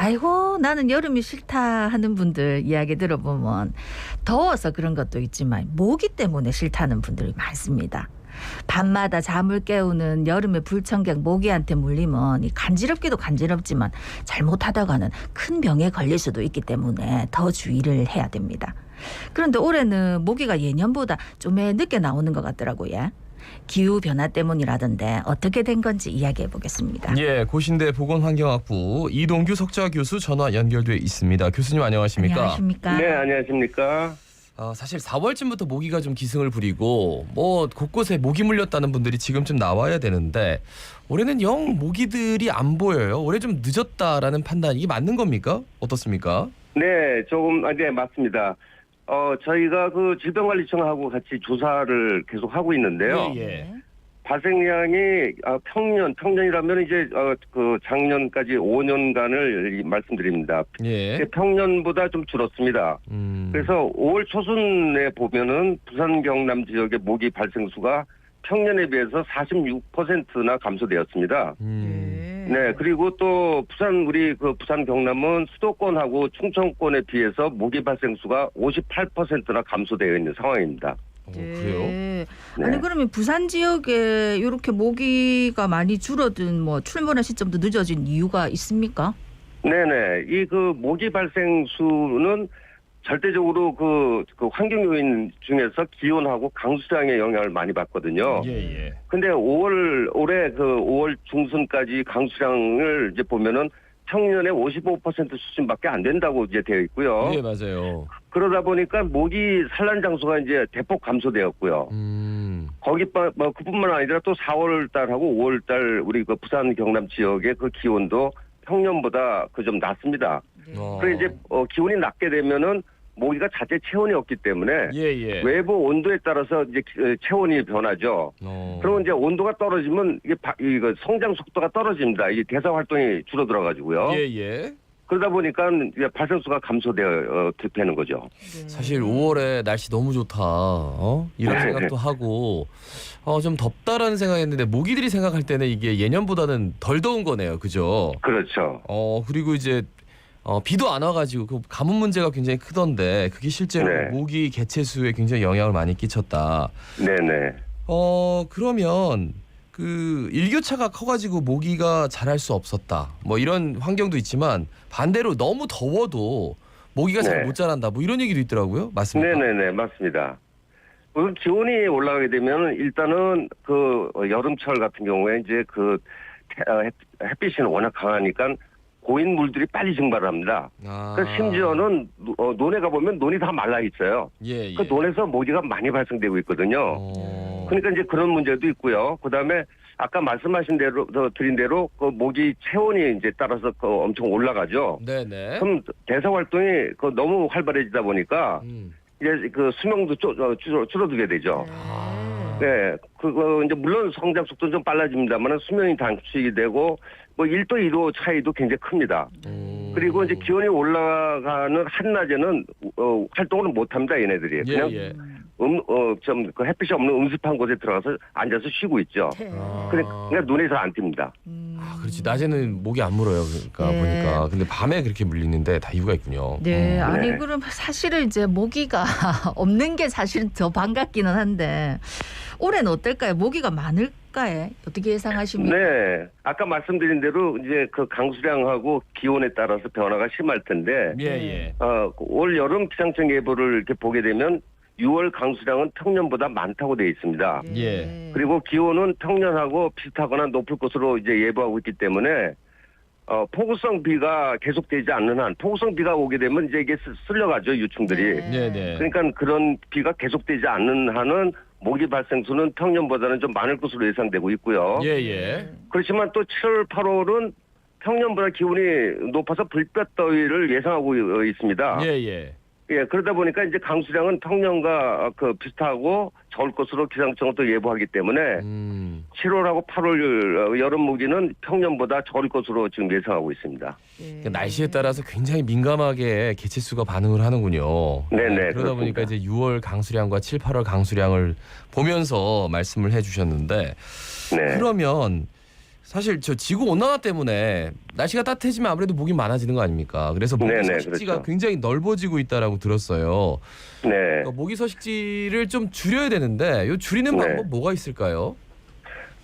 아이고 나는 여름이 싫다 하는 분들 이야기 들어보면 더워서 그런 것도 있지만 모기 때문에 싫다는 분들이 많습니다. 밤마다 잠을 깨우는 여름의 불청객 모기한테 물리면 이 간지럽기도 간지럽지만 잘못하다가는 큰 병에 걸릴 수도 있기 때문에 더 주의를 해야 됩니다. 그런데 올해는 모기가 예년보다 좀 늦게 나오는 것 같더라고요. 기후 변화 때문이라던데 어떻게 된 건지 이야기해 보겠습니다. 예, 고신대 보건환경학부 이동규 석좌 교수 전화 연결돼 있습니다. 교수님 안녕하십니까? 안녕하십니까? 네, 안녕하십니까? 사실 4월쯤부터 모기가 좀 기승을 부리고 뭐 곳곳에 모기 물렸다는 분들이 지금쯤 나와야 되는데 올해는 영 모기들이 안 보여요. 올해 좀 늦었다라는 판단 이게 맞는 겁니까? 어떻습니까? 네, 네, 맞습니다. 저희가 그 질병관리청하고 같이 조사를 계속 하고 있는데요. 예. 발생량이 평년이라면 이제 그 작년까지 5년간을 말씀드립니다. 예. 평년보다 좀 줄었습니다. 그래서 5월 초순에 보면은 부산 경남 지역의 모기 발생 수가 평년에 비해서 46%나 감소되었습니다. 네, 그리고 또 우리 부산 경남은 수도권하고 충청권에 비해서 모기 발생 수가 58%나 감소되어 있는 상황입니다. 그래요? 네. 네. 아니 그러면 부산 지역에 이렇게 모기가 많이 줄어든 뭐 출몰한 시점도 늦어진 이유가 있습니까? 네네. 이 모기 발생 수는 절대적으로 그 환경 요인 중에서 기온하고 강수량의 영향을 많이 받거든요. 예. 근데 올해 5월 중순까지 강수량을 이제 보면은 평년의 55% 수준밖에 안 된다고 이제 되어 있고요. 예, 맞아요. 그러다 보니까 모기 산란 장소가 이제 대폭 감소되었고요. 그뿐만 아니라 또 4월 달하고 5월 달 우리 부산 경남 지역의 그 기온도 평년보다 좀 낮습니다. 그래서 이제 기온이 낮게 되면은 모기가 자체 체온이 없기 때문에 예. 외부 온도에 따라서 이제 체온이 변하죠. 그러면 이제 온도가 떨어지면 이거 성장 속도가 떨어집니다. 이 대사 활동이 줄어들어 가지고요. 예. 그러다 보니까 이제 발생수가 감소되는 거죠. 사실 5월에 날씨 너무 좋다. 이런 생각도 하고 좀 덥다라는 생각했는데 모기들이 생각할 때는 이게 예년보다는 덜 더운 거네요. 그죠? 그렇죠. 그리고 이제 비도 안 와가지고 그 가뭄 문제가 굉장히 크던데 그게 실제로 네. 모기 개체수에 굉장히 영향을 많이 끼쳤다. 네네. 그러면 그 일교차가 커가지고 모기가 자랄 수 없었다. 뭐 이런 환경도 있지만 반대로 너무 더워도 모기가 잘 못 자란다. 뭐 이런 얘기도 있더라고요. 맞습니까? 네네네, 맞습니다. 기온이 올라가게 되면 일단은 여름철 같은 경우에 이제 햇빛이 워낙 강하니까 고인 물들이 빨리 증발을 합니다. 심지어는 논에 가보면 논이 다 말라 있어요. 예. 그 논에서 모기가 많이 발생되고 있거든요. 그러니까 이제 그런 문제도 있고요. 그다음에 아까 말씀하신 대로 드린 대로 모기 체온이 이제 따라서 엄청 올라가죠. 네네. 그럼 대사 활동이 너무 활발해지다 보니까 이제 수명도 줄어들게 되죠. 네, 이제 물론 성장 속도는 좀 빨라집니다만 수명이 단축이 되고 1도 2도 차이도 굉장히 큽니다. 그리고 이제 기온이 올라가는 한낮에는 활동을 못 합니다, 얘네들이. 그냥 햇빛이 없는 음습한 곳에 들어가서 앉아서 쉬고 있죠. 그러니까 눈에 잘 안 띕니다. 그렇지. 낮에는 모기 안 물어요. 그러니까 보니까. 근데 밤에 그렇게 물리는데 다 이유가 있군요. 네, 아니 그럼 사실은 이제 모기가 없는 게 사실은 더 반갑기는 한데 올해는 어떨까요? 모기가 많을까요? 어떻게 예상하십니까? 네, 아까 말씀드린 대로 이제 강수량하고 기온에 따라서 변화가 심할 텐데, 예. 올 여름 기상청 예보를 이렇게 보게 되면 6월 강수량은 평년보다 많다고 되어 있습니다. 예. 그리고 기온은 평년하고 비슷하거나 높을 것으로 이제 예보하고 있기 때문에 폭우성 비가 계속되지 않는 한 폭우성 비가 오게 되면 이제 이게 쓸려가죠, 유충들이. 네. 그러니까 그런 비가 계속되지 않는 한은 모기 발생 수는 평년보다는 좀 많을 것으로 예상되고 있고요. 예. 그렇지만 또 7월, 8월은 평년보다 기온이 높아서 불볕더위를 예상하고 있습니다. 예. 그러다 보니까 이제 강수량은 평년과 비슷하고 적을 것으로 기상청은 또 예보하기 때문에 7월하고 8월 여름 모기는 평년보다 적을 것으로 지금 예상하고 있습니다. 그러니까 날씨에 따라서 굉장히 민감하게 개체수가 반응을 하는군요. 네네. 그러다 그렇습니다. 보니까 이제 6월 강수량과 7, 8월 강수량을 보면서 말씀을 해주셨는데 네. 그러면 사실 저 지구 온난화 때문에 날씨가 따뜻해지면 아무래도 모기 많아지는 거 아닙니까? 그래서 모기 네네, 서식지가 그렇죠. 굉장히 넓어지고 있다라고 들었어요. 네. 그러니까 모기 서식지를 좀 줄여야 되는데 요 줄이는 네. 방법 뭐가 있을까요?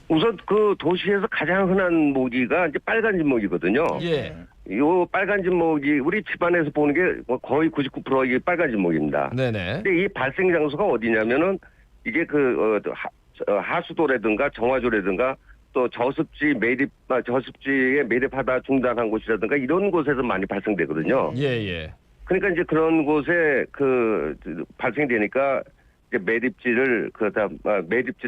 우선 그 도시에서 가장 흔한 모기가 이제 빨간집 모기거든요. 예. 요 빨간집 모기 우리 집안에서 보는 게 거의 99%가 이게 빨간집 모기입니다. 네네. 근데 이 발생 장소가 어디냐면은 이게 그 하수도라든가 정화조라든가 또 저습지에 매립하다 중단한 곳이라든가 이런 곳에서 많이 발생되거든요. 예예. 그러니까 이제 그런 곳에 그 발생되니까 이제 매립지를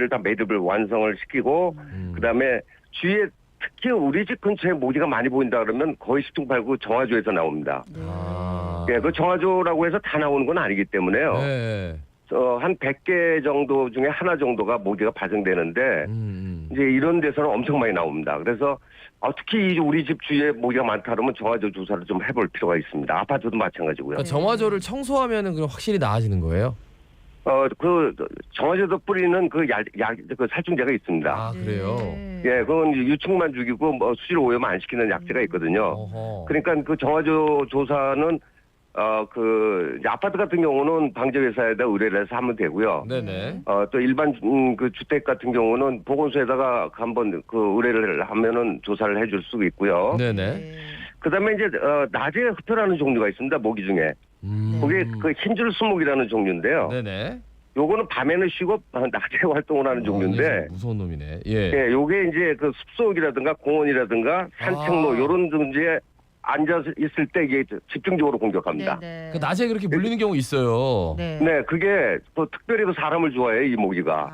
다 매립을 완성을 시키고 그다음에 주위에 특히 우리 집 근처에 모기가 많이 보인다 그러면 거의 10중 8구 정화조에서 나옵니다. 아. 예, 그 정화조라고 해서 다 나오는 건 아니기 때문에요. 네. 한 100개 정도 중에 하나 정도가 모기가 발생되는데 이제 이런 데서는 엄청 많이 나옵니다. 그래서 특히 우리 집 주위에 모기가 많다 그러면 정화조 조사를 좀 해볼 필요가 있습니다. 아파트도 마찬가지고요. 그러니까 정화조를 청소하면은 그럼 확실히 나아지는 거예요? 그 정화조도 뿌리는 그 살충제가 있습니다. 아 그래요. 예, 그건 유충만 죽이고 뭐 수질 오염 안 시키는 약제가 있거든요. 어허. 그러니까 그 정화조 조사는 이제 아파트 같은 경우는 방재회사에다 의뢰를 해서 하면 되고요. 네네. 또 일반 그 주택 같은 경우는 보건소에다가 한번 그 의뢰를 하면은 조사를 해줄 수가 있고요. 네네. 그다음에 이제 낮에 흡혈하는 종류가 있습니다. 모기 중에 그게 그 흰줄 수목이라는 종류인데요. 네네. 요거는 밤에는 쉬고 낮에 활동을 하는 종류인데. 무서운 놈이네. 예. 예, 요게 이제 그 숲속이라든가 공원이라든가 산책로 요런 등지에 앉아 있을 때 이게 집중적으로 공격합니다. 그 낮에 그렇게 물리는 경우 있어요. 네. 네, 그게 또 특별히 그 사람을 좋아해요, 이 모기가.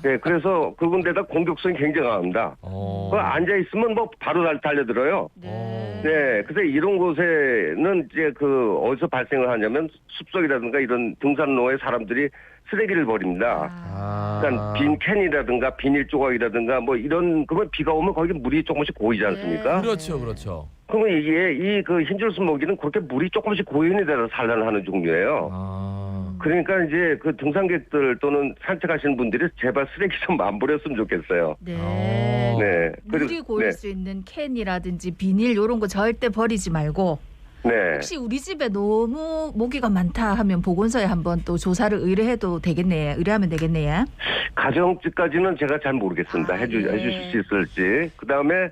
네, 그래서 그분데다 공격성이 굉장히 강합니다. 그 앉아 있으면 뭐 바로 달려들어요. 네, 그래서 이런 곳에는 이제 그 어디서 발생을 하냐면 숲속이라든가 이런 등산로에 사람들이 쓰레기를 버립니다. 그러니까 빈 캔이라든가 비닐 조각이라든가 뭐 이런 그러면 비가 오면 거기 물이 조금씩 고이지 않습니까? 그렇죠, 그렇죠. 그러면 이게 이 그 흰줄수 모기는 그렇게 물이 조금씩 고이는 데서 산란하는 종류예요. 그러니까 이제 그 등산객들 또는 산책하시는 분들이 제발 쓰레기 좀 안 버렸으면 좋겠어요. 네. 네. 물이 고일 네. 수 있는 캔이라든지 비닐 이런 거 절대 버리지 말고 네. 혹시 우리 집에 너무 모기가 많다 하면 보건소에 한번 또 조사를 의뢰해도 되겠네요. 의뢰하면 되겠네요. 가정집까지는 제가 잘 모르겠습니다. 해주실 수 있을지. 그다음에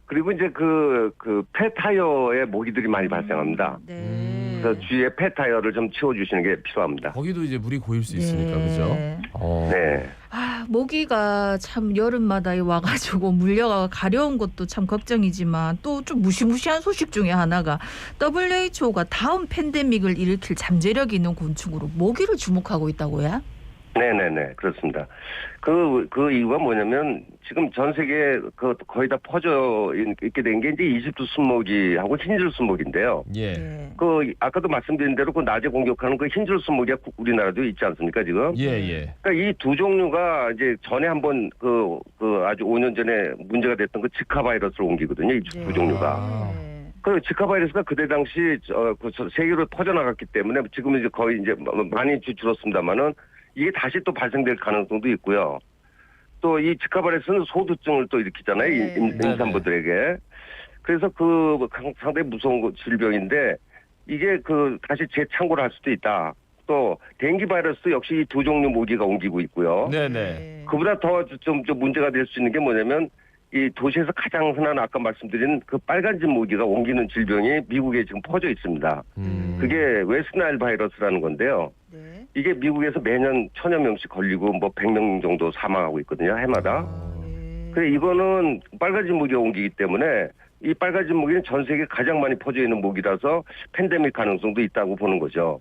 그리고 이제 그 폐타이어에 모기들이 많이 발생합니다. 그래서 주위에 폐타이어를 좀 치워주시는 게 필요합니다. 거기도 이제 물이 고일 수 있으니까 그죠? 네. 모기가 참 여름마다 와가지고 물려가 가려운 것도 참 걱정이지만 또 좀 무시무시한 소식 중에 하나가 WHO가 다음 팬데믹을 일으킬 잠재력이 있는 곤충으로 모기를 주목하고 있다고요? 네네네, 그렇습니다. 그 이유가 뭐냐면 지금 전 세계에 거의 다 퍼져 있게 된 게 이제 이집트 순모기하고 흰줄 순모기인데요. 예. 아까도 말씀드린 대로 그 낮에 공격하는 그 흰줄 순모기가 우리나라도 있지 않습니까, 지금? 예. 그러니까 이 두 종류가 이제 전에 한번 아주 5년 전에 문제가 됐던 그 지카 바이러스를 옮기거든요, 이 두 종류가. 그 지카 바이러스가 그때 당시 세계로 퍼져나갔기 때문에 지금은 이제 거의 이제 많이 줄었습니다만은 이게 다시 또 발생될 가능성도 있고요. 또 이 지카 바이러스는 소두증을 또 일으키잖아요, 임산부들에게. 그래서 상당히 무서운 질병인데 이게 다시 재창고를 할 수도 있다. 또 댕기 바이러스도 역시 이 두 종류 모기가 옮기고 있고요. 네네. 그보다 더 좀 문제가 될 수 있는 게 뭐냐면 이 도시에서 가장 흔한 아까 말씀드린 그 빨간집 모기가 옮기는 질병이 미국에 지금 퍼져 있습니다. 그게 웨스트나일 바이러스라는 건데요. 이게 미국에서 매년 1000여 명씩 걸리고 뭐 100명 정도 사망하고 있거든요, 해마다. 그래 이거는 빨간집 모기가 옮기기 때문에 이 빨간집 모기는 전 세계 가장 많이 퍼져 있는 모기라서 팬데믹 가능성도 있다고 보는 거죠.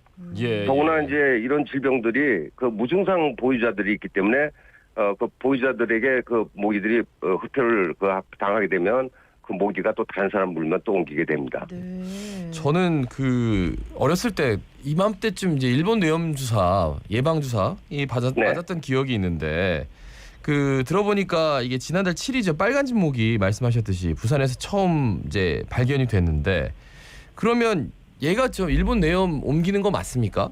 더구나 이제 이런 질병들이 그 무증상 보유자들이 있기 때문에 그 보유자들에게 그 모기들이 흡혈을 당하게 되면 그 모기가 또 다른 사람 물면 또 옮기게 됩니다. 저는 어렸을 때 이맘때쯤 이제 일본 뇌염 주사 예방 주사 맞았던 기억이 있는데 들어보니까 이게 지난달 7일이죠. 빨간집 모기 말씀하셨듯이 부산에서 처음 이제 발견이 됐는데 그러면 얘가 일본 뇌염 옮기는 거 맞습니까?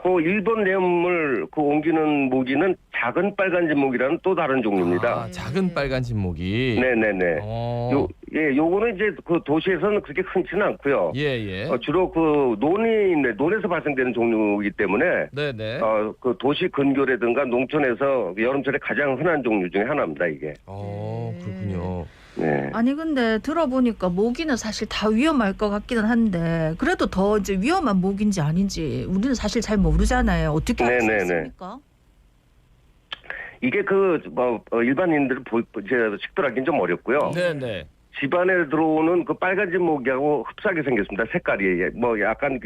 그 일본 내용물 그 옮기는 모기는 작은 빨간 진모기라는 또 다른 종류입니다. 아, 작은 빨간 진모기. 네네네. 어. 요거는 이제 그 도시에서는 그렇게 흔치는 않고요. 예. 주로 그 논에서 발생되는 종류이기 때문에 네네. 그 도시 근교라든가 농촌에서 여름철에 가장 흔한 종류 중에 하나입니다, 이게. 그렇군요. 네. 아니 근데 들어보니까 모기는 사실 다 위험할 것 같기는 한데 그래도 더 이제 위험한 모기인지 아닌지 우리는 사실 잘 모르잖아요. 어떻게 알 수 네네네. 있습니까? 이게 일반인들 식별하기는 좀 어렵고요. 네네. 집안에 들어오는 그 빨간 진모기하고 흡사하게 생겼습니다. 색깔이 약간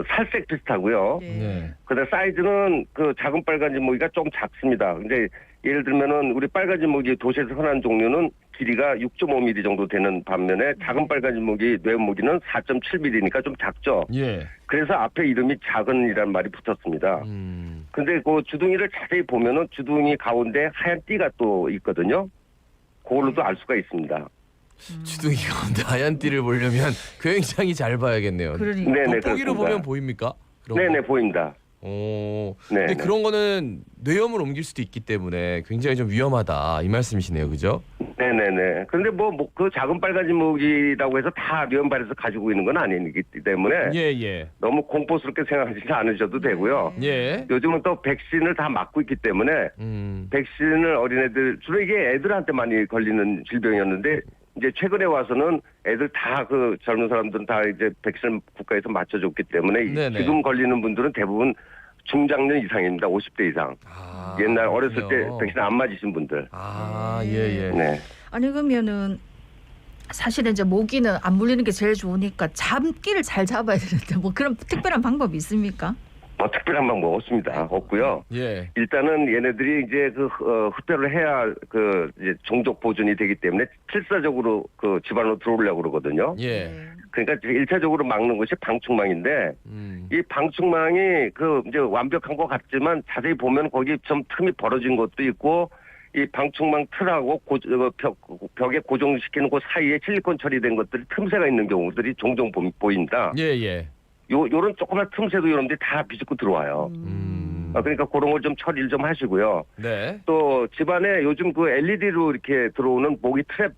살색 비슷하고요. 네. 근데 사이즈는 그 작은 빨간 진모기가 좀 작습니다. 근데 예를 들면은 우리 빨간 진모기 도시에서 흔한 종류는 길이가 6.5mm 정도 되는 반면에 작은 빨간 진모기 뇌모기는 4.7mm니까 좀 작죠. 예. 그래서 앞에 이름이 작은이라는 말이 붙었습니다. 근데 그 주둥이를 자세히 보면은 주둥이 가운데 하얀 띠가 또 있거든요. 그걸로도 알 수가 있습니다. 주둥이 가운데 하얀 띠를 보려면 굉장히 잘 봐야겠네요. 그러니까. 네네, 돋보기로 그렇습니다. 보면 보입니까? 그런 네네, 거? 보입니다. 근데 네. 그런 거는 뇌염을 옮길 수도 있기 때문에 굉장히 좀 위험하다 이 말씀이시네요, 그죠? 네네네. 그런데 그 작은 빨간 진모기라고 해서 다 뇌염발에서 가지고 있는 건 아니기 때문에 예. 너무 공포스럽게 생각하지 않으셔도 되고요. 예. 요즘은 또 백신을 다 맞고 있기 때문에 백신을 어린애들 주로 이게 애들한테 많이 걸리는 질병이었는데 이제 최근에 와서는 애들 다 그 젊은 사람들은 다 이제 백신을 국가에서 맞춰줬기 때문에 네네. 지금 걸리는 분들은 대부분 중장년 이상입니다. 50대 이상. 옛날 어렸을 때 그렇군요. 백신 안 맞으신 분들. 예. 네. 아니 그러면은 사실은 이제 모기는 안 물리는 게 제일 좋으니까 잡기를 잘 잡아야 되는데 뭐 그런 특별한 방법이 있습니까? 특별한 방법 없습니다. 없고요. 예. 일단은 얘네들이 이제 흡혈을 해야 이제 종족 보존이 되기 때문에 필사적으로 그 집안으로 들어오려고 그러거든요. 예. 그러니까 1차적으로 막는 것이 방충망인데 이 방충망이 이제 완벽한 것 같지만 자세히 보면 거기 좀 틈이 벌어진 것도 있고 이 방충망 틀하고 벽에 고정시키는 그 사이에 실리콘 처리된 것들이 틈새가 있는 경우들이 종종 보인다. 예. 요런 조그만 틈새도 여러분들이 다 비집고 들어와요. 그러니까 그런 걸 좀 처리를 좀 하시고요. 네. 또 집안에 요즘 그 LED로 이렇게 들어오는 모기 트랩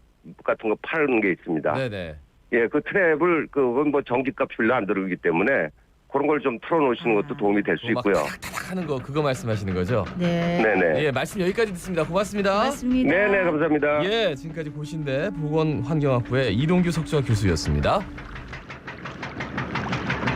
같은 거 파는 게 있습니다. 네네. 예, 그 트랩을 그건 전기값 별로 안 들어오기 때문에 그런 걸 좀 틀어놓으시는 것도 도움이 될 수 있고요. 타닥타닥 하는 거 그거 말씀하시는 거죠? 네. 네네. 예, 말씀 여기까지 듣습니다. 고맙습니다. 고맙습니다. 네네, 감사합니다. 예, 지금까지 고신대 보건환경학부의 이동규 석좌 교수였습니다.